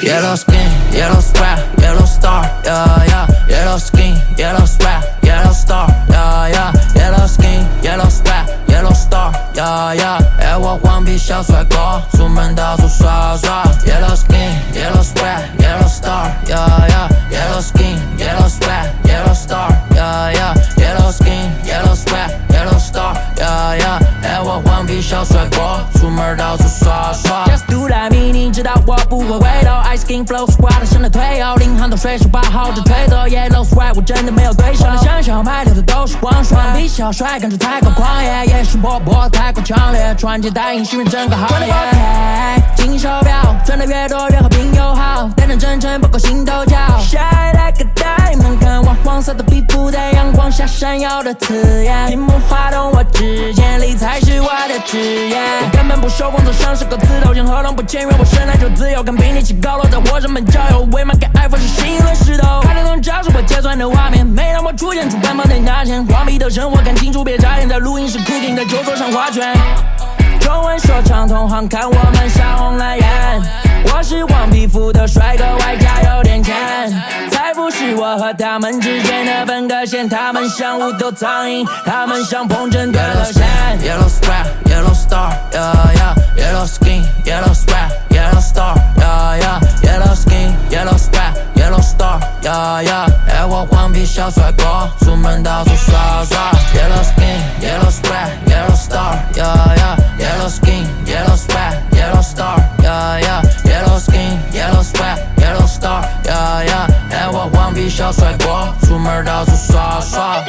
Yellow skin, yellow swag, yellow star, yeah, yeah. Yellow skin, yellow swag, yellow star, yeah, yeah. Yellow skin, yellow swag, yellow star, yeah, yeah. 爱我黄皮小帅哥，出门到处耍耍。Yellow skin, yellow swag, yellow star, yeah, yeah. Yellow skin, yellow swag, yellow star, yeah, yeah. Yellow skin, yellow swag, yellow star, yeah, yeah. 爱我黄皮小帅哥，出门到处耍耍。Just do that me， 你知道我不会回头。Ice skin flow squad 现在退后，领航到水手把号子推走。Yellow swag 我真的没有对手，想想买流的都是光爽，比小帅感觉太过狂野，也是波波太过强烈，传接带引吸引整个行业。金手表赚的越多越和平友好，单纯真诚不够心头焦。Shine like a diamond， 看我黄色的皮肤在阳光下闪耀的刺眼，屏幕滑动我指尖，理财是我的职业。我根本不受工作上是个刺头，签合同不签约，我生来就自由，跟比你起高楼，在我身边交友，未满给 iPhone 是新一轮石头。看这种招是我结算的画面，每当我出现，主办方得拿钱，黄皮的生活看清楚，别眨眼，在录音室 cooking 的酒桌上划拳。中文说唱同行看我们杀红了眼，我是黄皮肤的帅哥，外加有点钱，财富是我和他们之间的分割线，他们像无头苍蝇，他们像风筝断了线。Yellow swag, yellow star, yeah yeah. Yellow skin, yellow swag, yellow star, yeah yeah. Yellow skin, yellow swag, yellow star, yeah yeah. 爱我黄皮小帅哥，出门到处耍耍。Yellow skin, yellow swag, yellow star, yeah yeah. Yellow skin, yellow swag, yellow star, yeah yeah. Yellow skin, yellow swag, yellow star, yeah yeah. 爱我黄皮小帅哥，出门到处耍耍。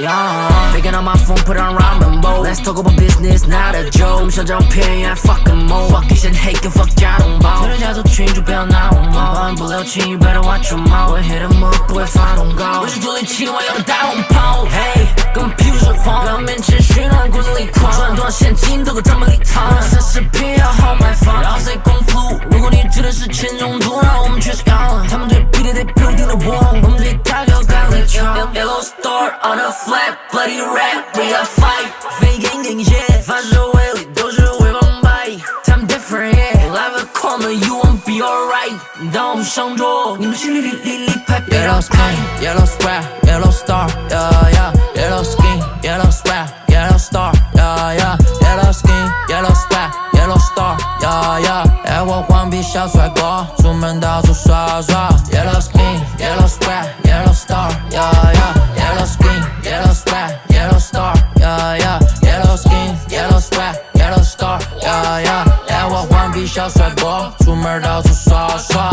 Picking up my phone, put on ramen bowl. Let's talk about business, not a joke. 我想照片呀 fucking mo. Fuck 一些 hate 跟 fuck 假同胞。推了家族群主不要拿红包，保安不留情 ，you better watch your mouth。我 hit em up 不会发通告。我是主力情，我有个大红袍。Hey， 跟我屁股是黄，表面持续让骨子里狂，赚多少现金都够账本里藏。奢侈品要好买房，然后再功夫。如果你指的是钱中毒，让我们确实要了。他们对比的得不一定的我，我们对他高干力强。Yellow star on a flag, bloody red, we are fight。飞给顶线，反手威力都是微帮派。I'm different, yeah. Live a corner, you won't be alright。当我们上桌，你们心里排别让 Yellow skin, yellow swag, yellow star, yeah yeah. Yellow skin, yellow swag, yellow star, yeah yeah. Yellow skin, yellow swag, yellow star, yeah yeah. 爱我黄皮小帅哥，出门到处耍耍。Yellow skin, yellow swag, yellow star, yeah yeah. Yellow skin, yellow swag, yellow star, yeah yeah. Yellow skin, yellow swag, yellow star, yeah yeah. 爱我黄皮小帅哥，出门到处耍耍。